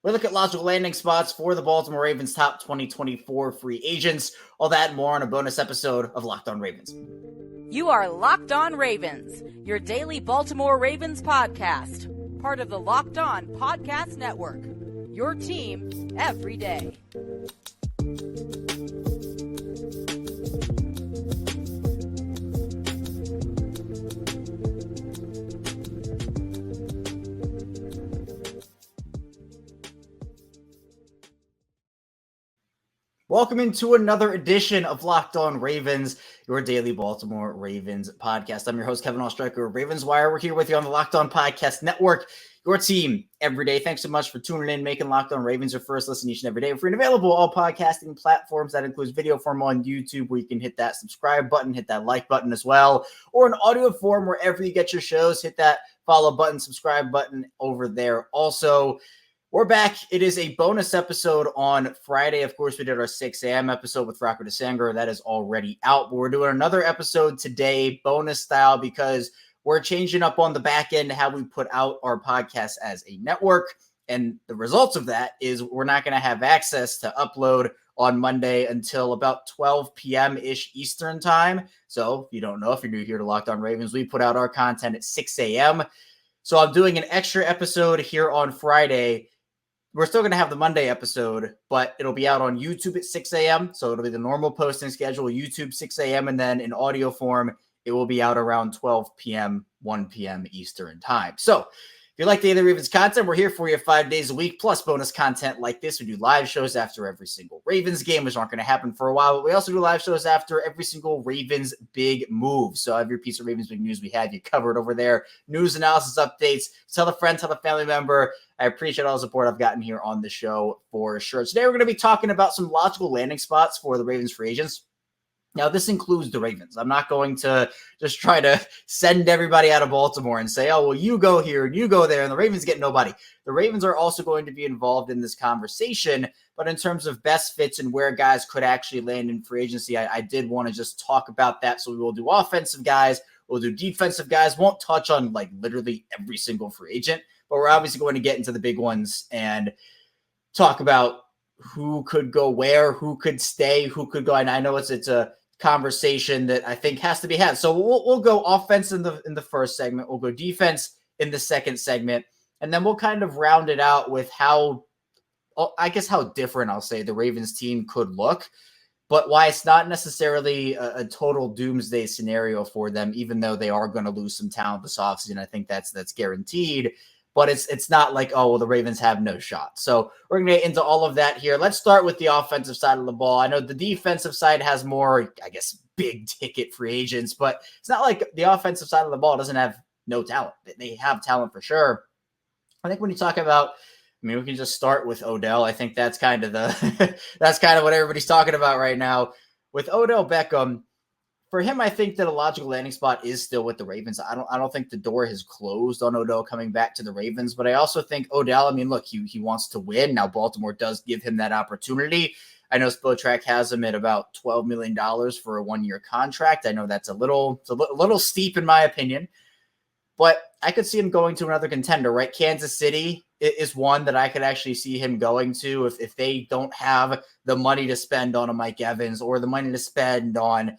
We look at logical landing spots for the Baltimore Ravens top 2024 free agents. All that and more on a bonus episode of Locked On Ravens. You are Locked On Ravens, your daily Baltimore Ravens podcast. Part of the Locked On Podcast Network, your team every day. Welcome into another edition of Locked On Ravens, your daily Baltimore Ravens podcast. I'm your host, Kevin Oestreicher of Ravens Wire. We're here with you on the Locked On Podcast Network, your team every day. Thanks so much for tuning in, making Locked On Ravens your first listen each and every day. We're free and available all podcasting platforms. That includes video form on YouTube, where you can hit that subscribe button, hit that like button as well, or in audio form wherever you get your shows. Hit that follow button, subscribe button over there also. We're back. It is a bonus episode on Friday. Of course, we did our 6 a.m. episode with Rocco DeSangro. That is already out. But we're doing another episode today, bonus style, because we're changing up on the back end how we put out our podcast as a network. And the results of that is we're not going to have access to upload on Monday until about 12 p.m.-ish Eastern time. So if you don't know, if you're new here to Locked On Ravens, we put out our content at 6 a.m. So I'm doing an extra episode here on Friday. We're still going to have the Monday episode, but it'll be out on YouTube at 6 a.m. So it'll be the normal posting schedule, YouTube 6 a.m. And then in audio form, it will be out around 12 p.m., 1 p.m. Eastern time. So if you like Daily Ravens content, we're here for you 5 days a week, plus bonus content like this. We do live shows after every single Ravens game, which aren't going to happen for a while, but we also do live shows after every single Ravens big move. So every piece of Ravens big news, we have you covered over there. News, analysis, updates. Tell a friend, tell a family member. I appreciate all the support I've gotten here on the show for sure. Today, we're going to be talking about some logical landing spots for the Ravens free agents. Now, this includes the Ravens. I'm not going to just try to send everybody out of Baltimore and say, oh, well, you go here and you go there, and the Ravens get nobody. The Ravens are also going to be involved in this conversation, but in terms of best fits and where guys could actually land in free agency, I did want to just talk about that. So we will do offensive guys, we'll do defensive guys, won't touch on like literally every single free agent, but we're obviously going to get into the big ones and talk about who could go where, who could stay, who could go. And I know it's a conversation that I think has to be had. So we'll go offense in the first segment. We'll go defense in the second segment. And then we'll kind of round it out with how different, I'll say, the Ravens team could look, but why it's not necessarily a total doomsday scenario for them, even though they are going to lose some talent this offseason. I think that's guaranteed. But it's not like, oh, well, the Ravens have no shot. So we're going to get into all of that here. Let's start with the offensive side of the ball. I know the defensive side has more, I guess, big ticket free agents, but it's not like the offensive side of the ball doesn't have no talent. They have talent for sure. I think when you talk about, we can just start with Odell. I think that's kind of that's kind of what everybody's talking about right now. With Odell Beckham, for him, I think that a logical landing spot is still with the Ravens. I don't think the door has closed on Odell coming back to the Ravens, but I also think Odell, look, he wants to win. Now, Baltimore does give him that opportunity. I know Spotrac has him at about $12 million for a one-year contract. I know that's a little steep in my opinion, but I could see him going to another contender, right? Kansas City is one that I could actually see him going to if they don't have the money to spend on a Mike Evans or the money to spend on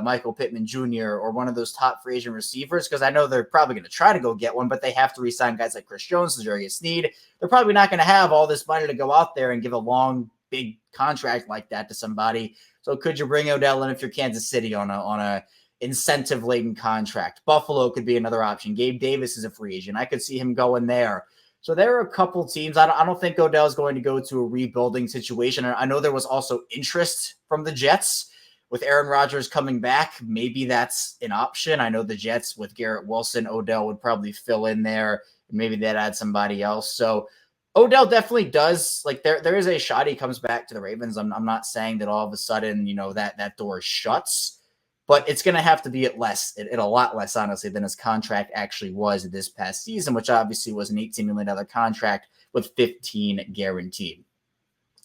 Michael Pittman Jr. or one of those top free agent receivers, because I know they're probably going to try to go get one, but they have to re-sign guys like Chris Jones, L'Jarius Sneed. They're probably not going to have all this money to go out there and give a long, big contract like that to somebody. So could you bring Odell in if you're Kansas City on a incentive-laden contract? Buffalo could be another option. Gabe Davis is a free agent. I could see him going there. So there are a couple teams. I don't think Odell is going to go to a rebuilding situation. I know there was also interest from the Jets. With Aaron Rodgers coming back, maybe that's an option. I know the Jets with Garrett Wilson, Odell would probably fill in there. Maybe they'd add somebody else. So Odell definitely does, like, there is a shot he comes back to the Ravens. I'm not saying that all of a sudden, that door shuts, but it's going to have to be at a lot less, honestly, than his contract actually was this past season, which obviously was an $18 million contract with 15 guaranteed.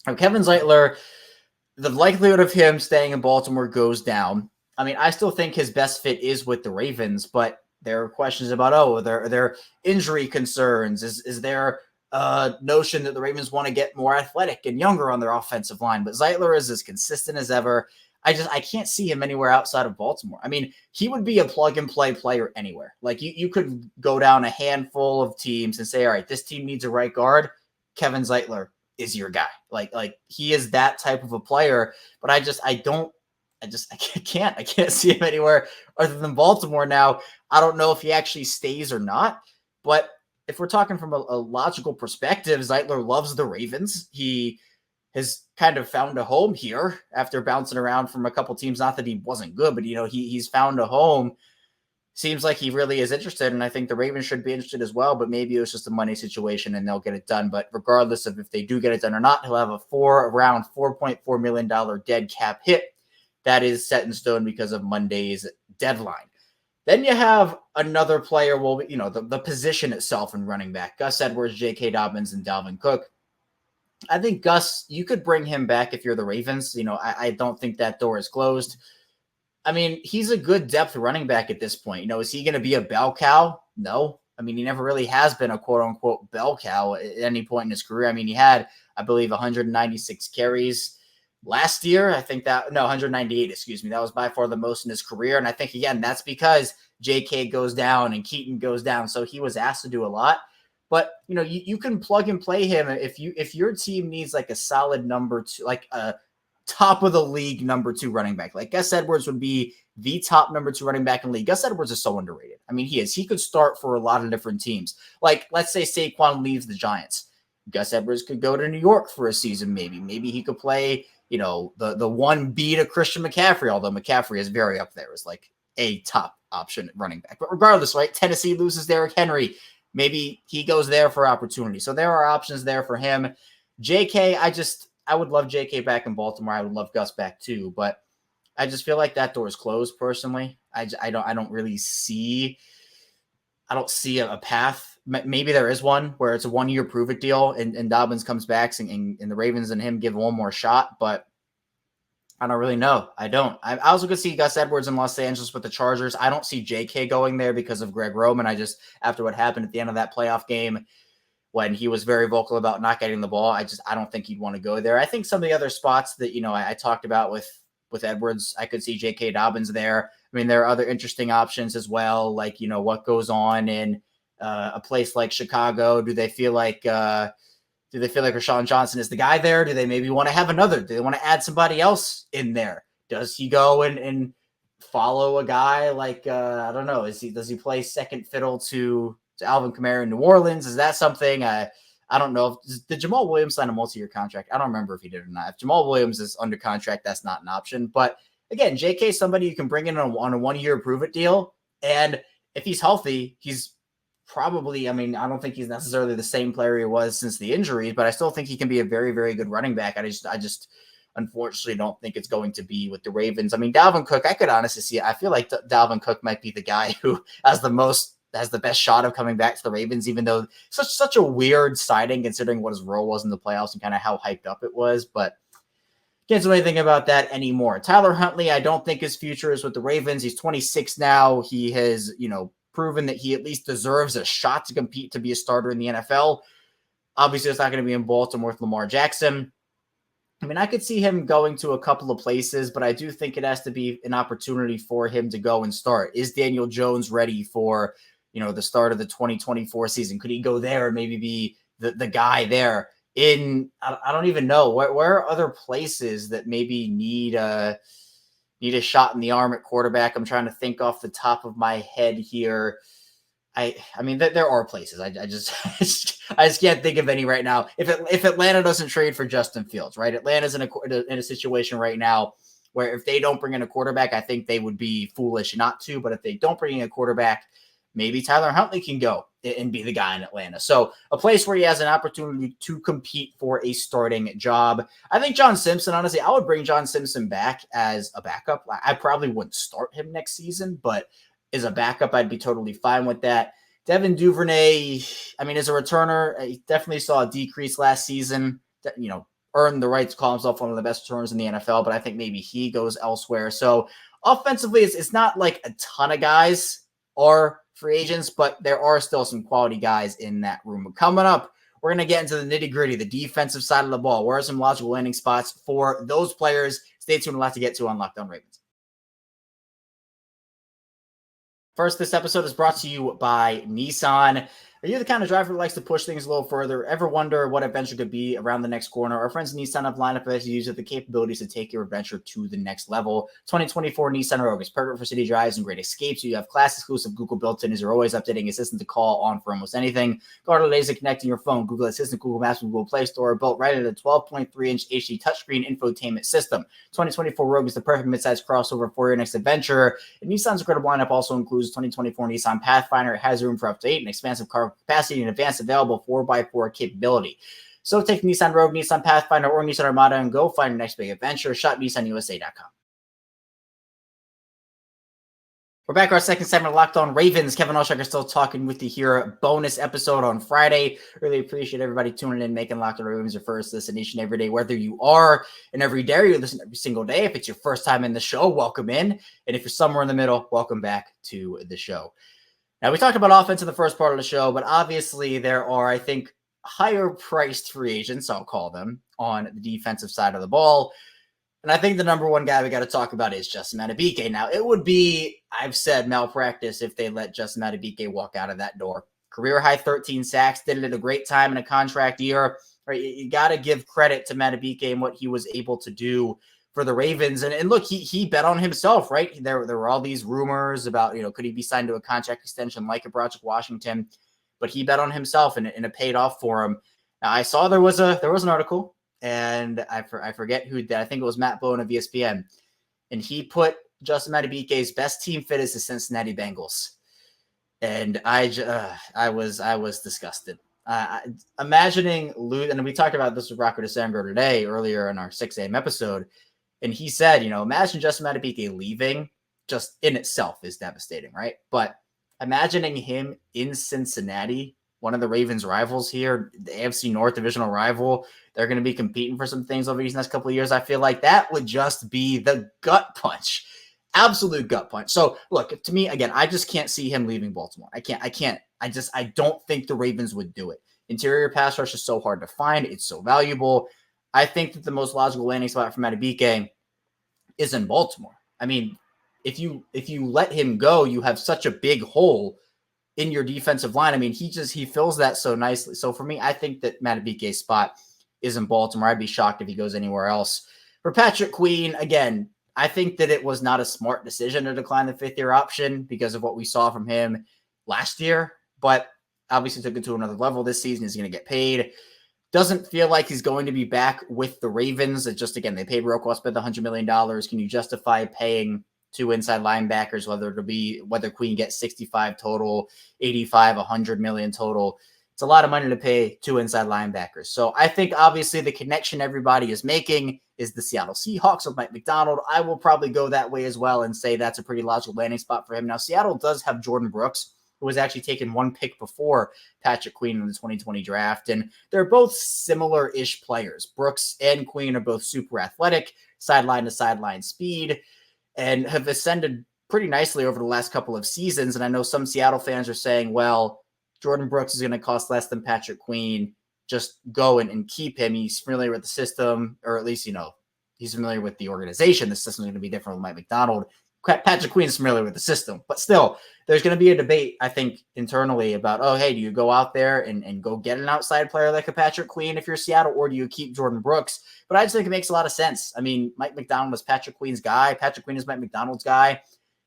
Now, Kevin Zeitler, the likelihood of him staying in Baltimore goes down. I still think his best fit is with the Ravens, but there are questions about, are there injury concerns? Is there notion that the Ravens want to get more athletic and younger on their offensive line, but Zeitler is as consistent as ever. I can't see him anywhere outside of Baltimore. I mean, he would be a plug and play player anywhere. Like you could go down a handful of teams and say, all right, this team needs a right guard. Kevin Zeitler is your guy. Like he is that type of a player, but I can't see him anywhere other than Baltimore. Now, I don't know if he actually stays or not, but if we're talking from a logical perspective, Zeitler loves the Ravens. He has kind of found a home here after bouncing around from a couple teams. Not that he wasn't good, but he's found a home. Seems like he really is interested, and I think the Ravens should be interested as well, but maybe it was just a money situation and they'll get it done. But regardless of if they do get it done or not, he'll have around $4.4 million dead cap hit. That is set in stone because of Monday's deadline. Then you have another player, the position itself in running back, Gus Edwards, J.K. Dobbins, and Dalvin Cook. I think Gus, you could bring him back if you're the Ravens. I don't think that door is closed. I mean, he's a good depth running back at this point. Is he going to be a bell cow? No. I mean, he never really has been a quote-unquote bell cow at any point in his career. I mean, he had, I believe, 196 carries last year. 198, excuse me. That was by far the most in his career. And I think, again, that's because JK goes down and Keaton goes down. So he was asked to do a lot. But, you can plug and play him if your team needs like a solid number two, like a top of the league number 2 running back. Like Gus Edwards would be the top number 2 running back in the league. Gus Edwards is so underrated. I mean, he is. He could start for a lot of different teams. Like, let's say Saquon leaves the Giants. Gus Edwards could go to New York for a season, maybe. Maybe he could play, the 1B to Christian McCaffrey, although McCaffrey is very up there as like a top option running back. But regardless, right, Tennessee loses Derrick Henry. Maybe he goes there for opportunity. So there are options there for him. JK, I would love JK back in Baltimore. I would love Gus back too, but I just feel like that door is closed personally. I don't see a path. Maybe there is one where it's a 1-year prove it deal and Dobbins comes back and the Ravens and him give one more shot, but I don't really know. I also could see Gus Edwards in Los Angeles with the Chargers. I don't see JK going there because of Greg Roman. After what happened at the end of that playoff game, when he was very vocal about not getting the ball, I don't think he'd want to go there. I think some of the other spots that, I talked about with Edwards, I could see J.K. Dobbins there. I mean, there are other interesting options as well. Like, what goes on in a place like Chicago? Do they feel like Rashawn Johnson is the guy there? Do they maybe want to have another? Do they want to add somebody else in there? Does he go and follow a guy like, I don't know. Does he play second fiddle to Alvin Kamara in New Orleans? Is that something? I don't know. Did Jamal Williams sign a multi-year contract? I don't remember if he did or not. If Jamal Williams is under contract, that's not an option. But again, JK is somebody you can bring in on a 1-year prove it deal. And if he's healthy, he's probably, I don't think he's necessarily the same player he was since the injuries, but I still think he can be a very, very good running back. I just unfortunately don't think it's going to be with the Ravens. Dalvin Cook, I could honestly see it. I feel like Dalvin Cook might be the guy who has the best shot of coming back to the Ravens, even though such a weird signing considering what his role was in the playoffs and kind of how hyped up it was. But can't do anything about that anymore. Tyler Huntley, I don't think his future is with the Ravens. He's 26 now. He has, proven that he at least deserves a shot to compete to be a starter in the NFL. Obviously, it's not going to be in Baltimore with Lamar Jackson. I could see him going to a couple of places, but I do think it has to be an opportunity for him to go and start. Is Daniel Jones ready for the start of the 2024 season? Could he go there and maybe be the guy there? I don't even know. Where are other places that maybe need a shot in the arm at quarterback? I'm trying to think off the top of my head here. There are places. I just can't think of any right now. If Atlanta doesn't trade for Justin Fields, right? Atlanta's in a situation right now where if they don't bring in a quarterback, I think they would be foolish not to. But if they don't bring in a quarterback, maybe Tyler Huntley can go and be the guy in Atlanta. So a place where he has an opportunity to compete for a starting job. I think John Simpson, honestly, I would bring John Simpson back as a backup. I probably wouldn't start him next season, but as a backup, I'd be totally fine with that. Devin Duvernay, as a returner, he definitely saw a decrease last season. Earned the right to call himself one of the best returners in the NFL, but I think maybe he goes elsewhere. So offensively, it's not like a ton of guys are free agents, but there are still some quality guys in that room. Coming up, We're going to get into the nitty-gritty, the defensive side of the ball. Where are some logical landing spots for those players? Stay tuned, a lot to get to on Locked On Ravens. First, this episode is brought to you by Nissan. Are you the kind of driver who likes to push things a little further? Ever wonder what adventure could be around the next corner? Our friends at Nissan have lined up SUVs with the capabilities to take your adventure to the next level. 2024 Nissan Rogue is perfect for city drives and great escapes. You have class-exclusive Google built-in as your always updating assistant to call on for almost anything. Guard laser connecting your phone, Google Assistant, Google Maps, and Google Play Store, built right into the 12.3-inch HD touchscreen infotainment system. 2024 Rogue is the perfect midsize crossover for your next adventure. And Nissan's incredible lineup also includes 2024 Nissan Pathfinder. It has room for up to 8 and expansive car capacity and advanced available 4x4 capability. So take Nissan Rogue, Nissan Pathfinder, or Nissan Armada and go find your next big adventure. Shop NissanUSA.com. We're back. Our second segment of Locked On Ravens. Kevin Oestreicher still talking with you here. Bonus episode on Friday. Really appreciate everybody tuning in, making Locked On Ravens your first destination every day, whether you are an everyday or you listen every single day. If it's your first time in the show, welcome in. And if you're somewhere in the middle, welcome back to the show. Now, we talked about offense in the first part of the show, but obviously there are, I think, higher-priced free agents, I'll call them, on the defensive side of the ball. And I think the number one guy we got to talk about is Justin Madubuike. Now, it would be, I've said, malpractice if they let Justin Madubuike walk out of that door. Career-high 13 sacks, did it at a great time in a contract year. Right, you got to give credit to Madubuike and what he was able to do for the Ravens. And look, he bet on himself, right? There were all these rumors about, could he be signed to a contract extension like a Project Washington? But he bet on himself and it paid off for him. Now, I saw there was an article, and I forget who did. I think it was Matt Bowen of ESPN. And he put Justin Madubuike's best team fit is the Cincinnati Bengals. And I was disgusted. Imagining losing, and we talked about this with Rocco DeSangro today, earlier in our 6 a.m. episode. And he said, imagine Justin Madubuike leaving just in itself is devastating, right? But imagining him in Cincinnati, one of the Ravens' rivals here, the AFC North divisional rival, they're going to be competing for some things over these next couple of years. I feel like that would just be the gut punch, absolute gut punch. So look, to me, again, I just can't see him leaving Baltimore. I don't think the Ravens would do it. Interior pass rush is so hard to find. It's so valuable. I think that the most logical landing spot for Madubuike is in Baltimore. I mean, if you let him go, you have such a big hole in your defensive line. I mean, he fills that so nicely. So for me, I think that Madubuike's spot is in Baltimore. I'd be shocked if he goes anywhere else. For Patrick Queen, again, I think that it was not a smart decision to decline the fifth-year option because of what we saw from him last year, but obviously took it to another level this season. He's going to get paid. Doesn't feel like he's going to be back with the Ravens. It just, again, they paid Roquan Smith $100 million. Can you justify paying two inside linebackers, whether Queen gets 65 total, 85, 100 million total? It's a lot of money to pay two inside linebackers. So I think obviously the connection everybody is making is the Seattle Seahawks with Mike Macdonald. I will probably go that way as well and say that's a pretty logical landing spot for him. Now, Seattle does have Jordan Brooks, who was actually taken one pick before Patrick Queen in the 2020 draft. And they're both similar-ish players. Brooks and Queen are both super athletic, sideline to sideline speed, and have ascended pretty nicely over the last couple of seasons. And I know some Seattle fans are saying, well, Jordan Brooks is going to cost less than Patrick Queen. Just go and keep him. He's familiar with the system, or at least, he's familiar with the organization. The system is going to be different with Mike Macdonald. Patrick Queen is familiar with the system, but still, there's going to be a debate, I think, internally about, oh, hey, do you go out there and go get an outside player like a Patrick Queen if you're Seattle, or do you keep Jordan Brooks? But I just think it makes a lot of sense. I mean, Mike Macdonald was Patrick Queen's guy. Patrick Queen is Mike Macdonald's guy.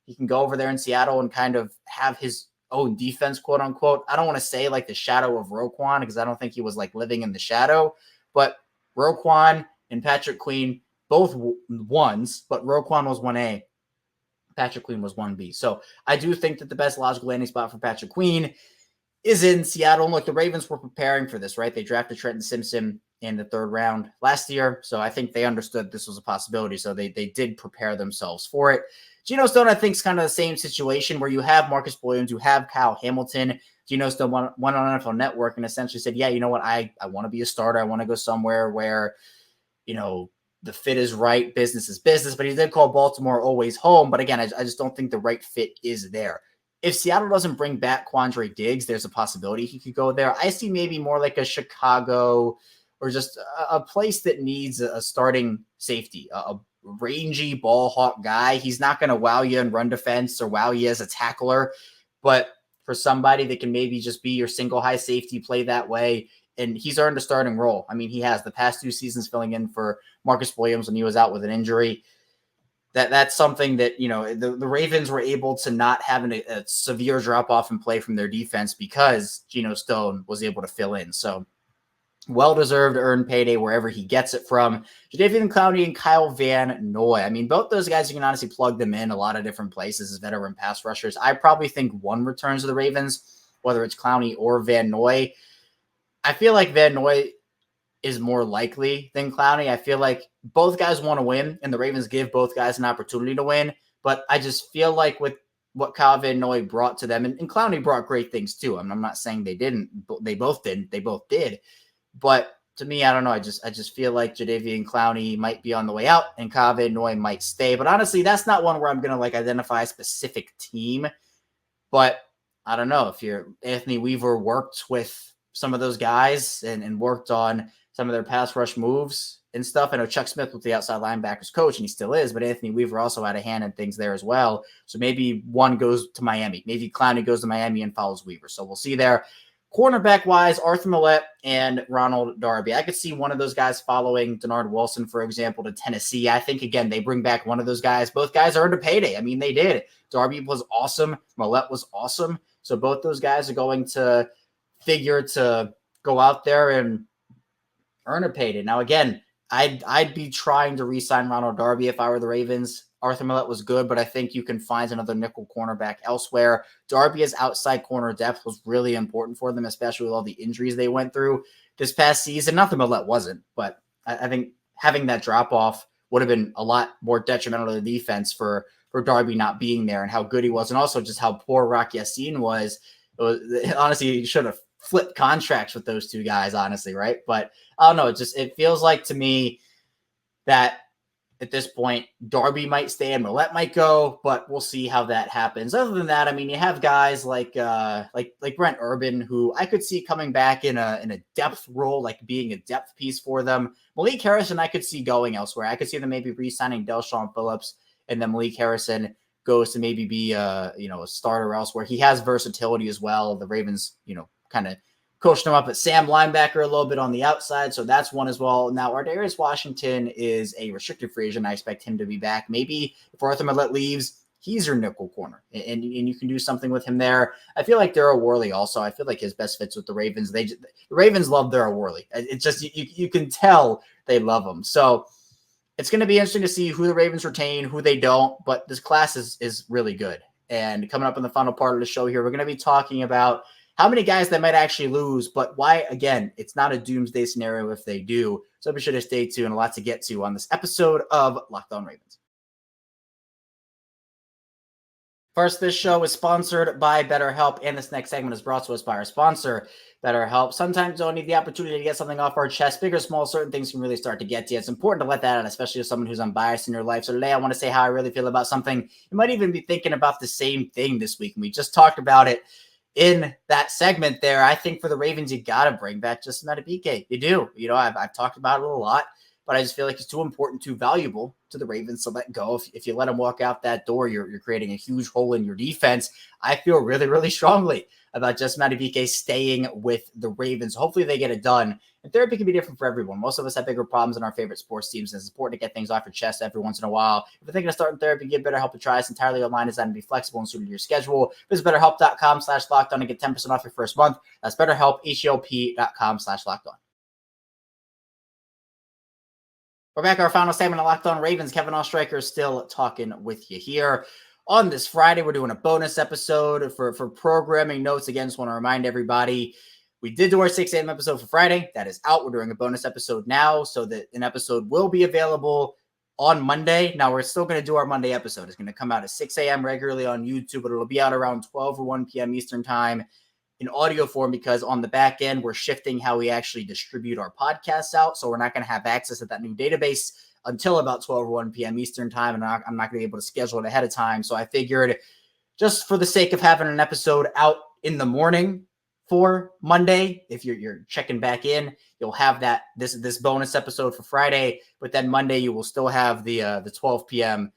He can go over there in Seattle and kind of have his own defense, quote unquote. I don't want to say like the shadow of Roquan because I don't think he was like living in the shadow, but Roquan and Patrick Queen, both ones, but Roquan was 1A. Patrick Queen was 1B. So I do think that the best logical landing spot for Patrick Queen is in Seattle. And look, the Ravens were preparing for this, right? They drafted Trenton Simpson in the 3rd round last year. So I think they understood this was a possibility. So they did prepare themselves for it. Geno Stone, I think, is kind of the same situation where you have Marcus Williams, you have Kyle Hamilton. Geno Stone went on NFL Network and essentially said, yeah, you know what? I want to be a starter. I want to go somewhere where, the fit is right. Business is business. But he did call Baltimore always home. But again, I just don't think the right fit is there. if Seattle doesn't bring back Quandre Diggs, there's a possibility he could go there. I see maybe more like a Chicago or just a place that needs a starting safety, a rangy ball hawk guy. He's not going to wow you in run defense or wow you as a tackler, but for somebody that can maybe just be your single high safety, play that way. And he's earned a starting role. I mean, he has the past 2 seasons filling in for Marcus Williams when he was out with an injury. That's something that, the Ravens were able to not have a severe drop off in play from their defense because Geno Stone was able to fill in. So well-deserved earned payday wherever he gets it from. Jadeveon Clowney and Kyle Van Noy. I mean, both those guys, you can honestly plug them in a lot of different places as veteran pass rushers. I probably think one returns to the Ravens, whether it's Clowney or Van Noy. I feel like Van Noy is more likely than Clowney. I feel like both guys want to win, and the Ravens give both guys an opportunity to win. But I just feel like with what Kyle Van Noy brought to them, and Clowney brought great things too. I'm not saying they didn't. They both did. They both did. But to me, I don't know. I just feel like Jadeveon Clowney might be on the way out, and Kyle Van Noy might stay. But honestly, that's not one where I'm going to identify a specific team. But I don't know if Anthony Weaver worked with some of those guys and worked on some of their pass rush moves and stuff. I know Chuck Smith was the outside linebackers coach, and he still is, but Anthony Weaver also had a hand in things there as well. So maybe one goes to Miami. Maybe Clowney goes to Miami and follows Weaver. So we'll see there. Cornerback-wise, Arthur Millette and Ronald Darby. I could see one of those guys following Denard Wilson, for example, to Tennessee. I think, again, they bring back one of those guys. Both guys earned a payday. I mean, they did. Darby was awesome. Millette was awesome. So both those guys are going to figure to go out there and earn a payday. Now, again, I'd be trying to re-sign Ronald Darby if I were the Ravens. Arthur Millette was good, but I think you can find another nickel cornerback elsewhere. Darby's outside corner depth was really important for them, especially with all the injuries they went through this past season. Not that Millette wasn't, but I think having that drop-off would have been a lot more detrimental to the defense for Darby not being there and how good he was, and also just how poor Rock Ya-Sin was. Honestly, he should have flipped contracts with those two guys, honestly, right? But I don't know. It feels like to me that at this point, Darby might stay and Millette might go, but we'll see how that happens. Other than that, I mean, you have guys like Brent Urban, who I could see coming back in a depth role, like being a depth piece for them. Malik Harrison, I could see going elsewhere. I could see them maybe re-signing Delshon Phillips, and then Malik Harrison goes to maybe be a starter elsewhere. He has versatility as well. The Ravens, kind of coached him up at Sam linebacker a little bit on the outside, so that's one as well. Now, Ardarius Washington is a restricted free agent. I expect him to be back. Maybe if Arthur Millette leaves, he's your nickel corner, and you can do something with him there. I feel like Darryl Worley also. I feel like his best fits with the Ravens. The Ravens love Darryl Worley. It's just you can tell they love him. So it's going to be interesting to see who the Ravens retain, who they don't. But this class is really good. And coming up in the final part of the show here, we're going to be talking about how many guys they might actually lose, but why, again, it's not a doomsday scenario if they do. So be sure to stay tuned. A lot to get to on this episode of Locked On Ravens. First, this show is sponsored by BetterHelp, and this next segment is brought to us by our sponsor, BetterHelp. Sometimes you don't need the opportunity to get something off our chest. Big or small, certain things can really start to get to you. It's important to let that out, especially as someone who's unbiased in your life. So today I want to say how I really feel about something. You might even be thinking about the same thing this week, and we just talked about it in that segment there. I think for the Ravens, you got to bring back Justin Madubuike. You do. I've talked about it a lot, but I just feel like he's too important, too valuable to the Ravens to let go. If you let him walk out that door, you're creating a huge hole in your defense. I feel really, really strongly about Justin Madubuike staying with the Ravens. Hopefully they get it done. And therapy can be different for everyone. Most of us have bigger problems in our favorite sports teams, and it's important to get things off your chest every once in a while. If you're thinking of starting therapy, get BetterHelp to try. It's entirely online, designed to be flexible and suited to your schedule. Visit BetterHelp.com/lockedon and get 10% off your first month. That's BetterHelp, HELP.com/lockedon. We're back. Our final segment of Locked On Ravens. Kevin Oestreicher is still talking with you here. On this Friday, we're doing a bonus episode for programming notes. Again, just want to remind everybody, we did do our 6 a.m. episode for Friday. That is out. We're doing a bonus episode now, so that an episode will be available on Monday. Now, we're still going to do our Monday episode. It's going to come out at 6 a.m. regularly on YouTube, but it'll be out around 12 or 1 p.m. Eastern time in audio form, because on the back end, we're shifting how we actually distribute our podcasts out. So we're not going to have access to that new database until about 12 or 1 p.m. Eastern time, and I'm not going to be able to schedule it ahead of time. So I figured just for the sake of having an episode out in the morning for Monday, if you're checking back in, you'll have this bonus episode for Friday, but then Monday you will still have the 12 p.m.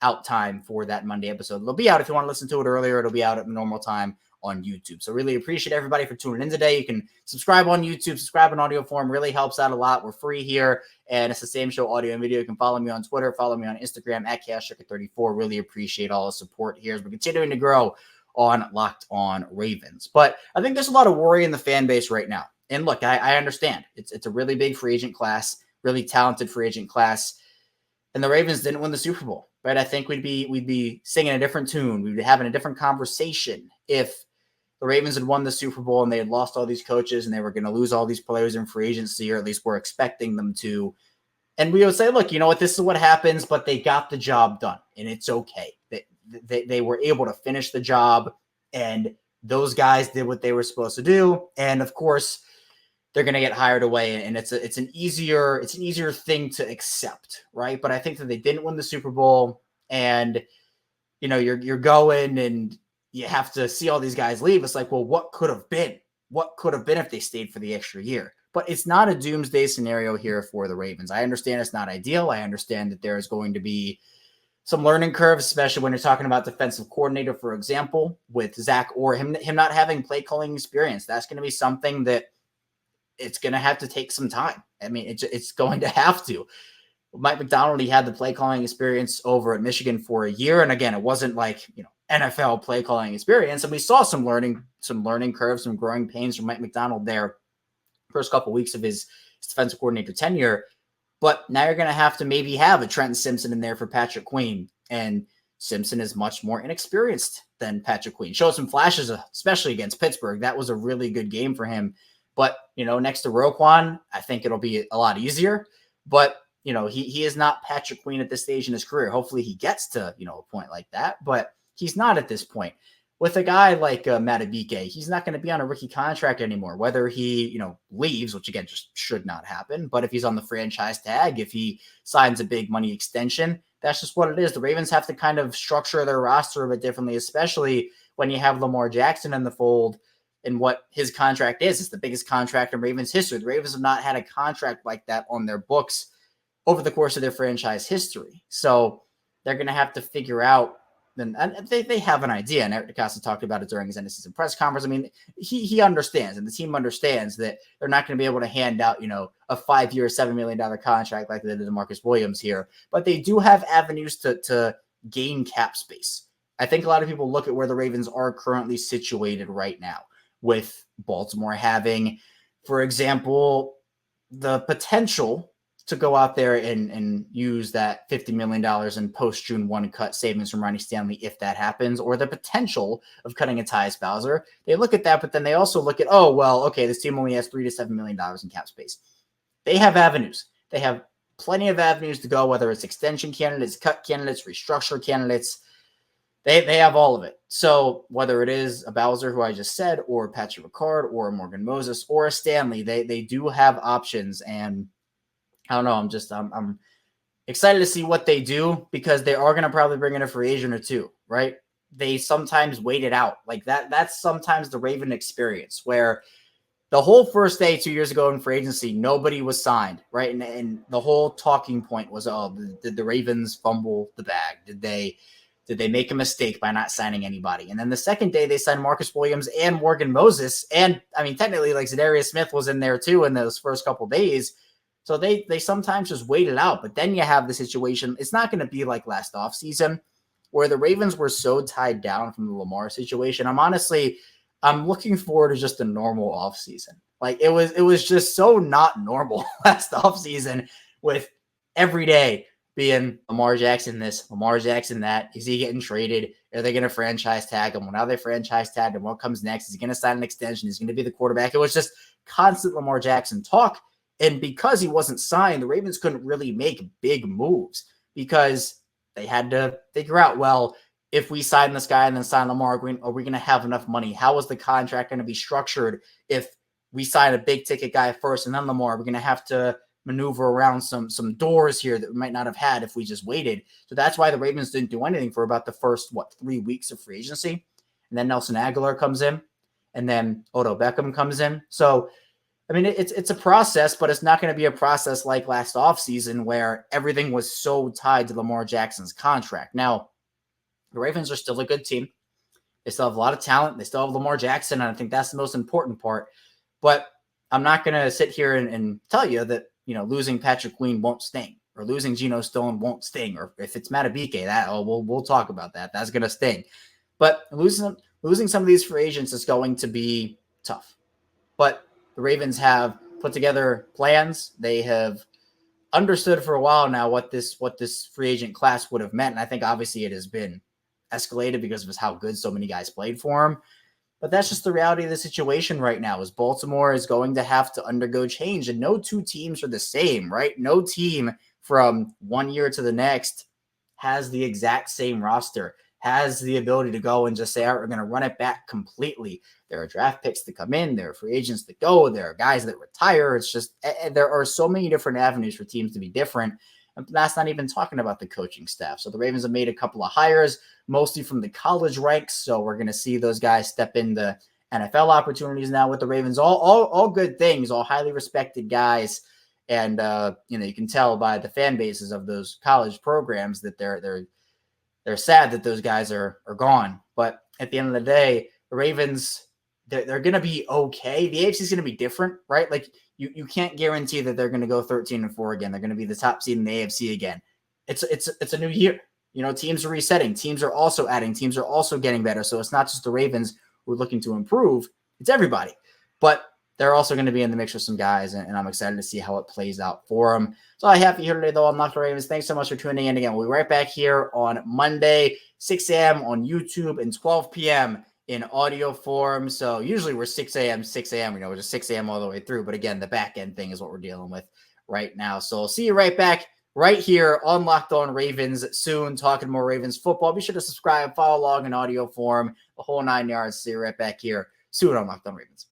out time for that Monday episode. It'll be out if you want to listen to it earlier. It'll be out at normal time on YouTube. So really appreciate everybody for tuning in today. You can subscribe on YouTube, subscribe in audio form, really helps out a lot. We're free here, and it's the same show, audio and video. You can follow me on Twitter, follow me on Instagram at CashShicker34. Really appreciate all the support here as we're continuing to grow on Locked On Ravens. But I think there's a lot of worry in the fan base right now. And look, I understand. It's a really big free agent class, really talented free agent class. And the Ravens didn't win the Super Bowl, right? I think we'd be singing a different tune. We'd be having a different conversation if the Ravens had won the Super Bowl and they had lost all these coaches and they were going to lose all these players in free agency, or at least we're expecting them to. And we would say, look, you know what, this is what happens, but they got the job done and it's okay. They were able to finish the job, and those guys did what they were supposed to do. And of course, they're going to get hired away, and it's an easier thing to accept, right? But I think that they didn't win the Super Bowl, and you're going and you have to see all these guys leave. It's like, well, what could have been? What could have been if they stayed for the extra year? But it's not a doomsday scenario here for the Ravens. I understand it's not ideal. I understand that there is going to be some learning curve, especially when you're talking about defensive coordinator, for example, with Zach or him not having play calling experience. That's going to be something that it's going to have to take some time. I mean, it's going to have to. Mike Macdonald, he had the play calling experience over at Michigan for a year. And again, it wasn't like, NFL play calling experience. And we saw some learning curves, some growing pains from Mike Macdonald there first couple of weeks of his defensive coordinator tenure. But now you're going to have to maybe have a Trenton Simpson in there for Patrick Queen. And Simpson is much more inexperienced than Patrick Queen. Showed some flashes, especially against Pittsburgh. That was a really good game for him. But, next to Roquan, I think it'll be a lot easier. But, he is not Patrick Queen at this stage in his career. Hopefully he gets to, a point like that. But he's not at this point. With a guy like Matabike, he's not going to be on a rookie contract anymore, whether he, leaves, which again just should not happen. But if he's on the franchise tag, if he signs a big money extension, that's just what it is. The Ravens have to kind of structure their roster a bit differently, especially when you have Lamar Jackson in the fold and what his contract is. It's the biggest contract in Ravens history. The Ravens have not had a contract like that on their books over the course of their franchise history. So they're going to have to figure out, and they have an idea, and Eric DeCosta talked about it during his end of season press conference. I mean, he understands, and the team understands that they're not going to be able to hand out, a 5-year, $7 million contract like they did to Marcus Williams here, but they do have avenues to gain cap space. I think a lot of people look at where the Ravens are currently situated right now, with Baltimore having, for example, the potential to go out there and use that $50 million in post-June 1 cut savings from Ronnie Stanley if that happens, or the potential of cutting a Tyus Bowser. They look at that, but then they also look at, this team only has $3 to $7 million in cap space. They have avenues. They have plenty of avenues to go, whether it's extension candidates, cut candidates, restructure candidates. They have all of it. So whether it is a Bowser, who I just said, or Patrick Ricard, or Morgan Moses, or a Stanley, they do have options. And I don't know. I'm excited to see what they do, because they are going to probably bring in a free agent or two, right? They sometimes wait it out like that. That's sometimes the Raven experience, where the whole first day 2 years ago in free agency, nobody was signed, right? And the whole talking point was, did the Ravens fumble the bag? Did they make a mistake by not signing anybody? And then the second day they signed Marcus Williams and Morgan Moses. And I mean, technically, like, Zadarius Smith was in there too in those first couple of days. So they sometimes just wait it out. But then you have the situation. It's not going to be like last offseason, where the Ravens were so tied down from the Lamar situation. I'm looking forward to just a normal offseason. Like, it was just so not normal last offseason, with every day being Lamar Jackson this, Lamar Jackson that. Is he getting traded? Are they going to franchise tag him? Well, now they franchise tagged him. What comes next? Is he going to sign an extension? He's going to be the quarterback. It was just constant Lamar Jackson talk. And because he wasn't signed, the Ravens couldn't really make big moves, because they had to figure out, well, if we sign this guy and then sign Lamar, are we going to have enough money? How is the contract going to be structured if we sign a big ticket guy first and then Lamar? We're going to have to maneuver around some doors here that we might not have had if we just waited. So that's why the Ravens didn't do anything for about the first, 3 weeks of free agency. And then Nelson Aguilar comes in, and then Odell Beckham comes in. So, I mean, it's a process, but it's not going to be a process like last offseason where everything was so tied to Lamar Jackson's contract. Now, the Ravens are still a good team. They still have a lot of talent. They still have Lamar Jackson, and I think that's the most important part. But I'm not going to sit here and tell you that, losing Patrick Queen won't sting, or losing Geno Stone won't sting, or if it's Matabike, we'll talk about that. That's going to sting. But losing some of these free agents is going to be tough. But the Ravens have put together plans. They have understood for a while now what this free agent class would have meant. And I think obviously it has been escalated because of how good so many guys played for him. But that's just the reality of the situation right now, is Baltimore is going to have to undergo change, and no two teams are the same, right? No team from one year to the next has the exact same roster, has the ability to go and just say, all right, we're going to run it back completely. There are draft picks that come in, there are free agents that go, there are guys that retire. It's just, there are so many different avenues for teams to be different. And that's not even talking about the coaching staff. So the Ravens have made a couple of hires, mostly from the college ranks. So we're going to see those guys step into NFL opportunities now with the Ravens. All good things, all highly respected guys. And, you can tell by the fan bases of those college programs that they're sad that those guys are gone. But at the end of the day, the Ravens, they're going to be okay. The AFC is going to be different, right? Like, you can't guarantee that they're going to go 13-4 again. They're going to be the top seed in the AFC again. It's a new year. Teams are resetting. Teams are also adding. Teams are also getting better. So it's not just the Ravens who are looking to improve. It's everybody. But they're also going to be in the mix with some guys, and I'm excited to see how it plays out for them. So I have you here today, though, on Locked On Ravens. Thanks so much for tuning in again. We'll be right back here on Monday, 6 a.m. on YouTube and 12 p.m. in audio form. So usually we're 6 a.m., we're just 6 a.m. all the way through. But again, the back end thing is what we're dealing with right now. So I'll see you right back right here on Locked On Ravens soon, talking more Ravens football. Be sure to subscribe, follow along in audio form, the whole 9 yards. See you right back here soon on Locked On Ravens.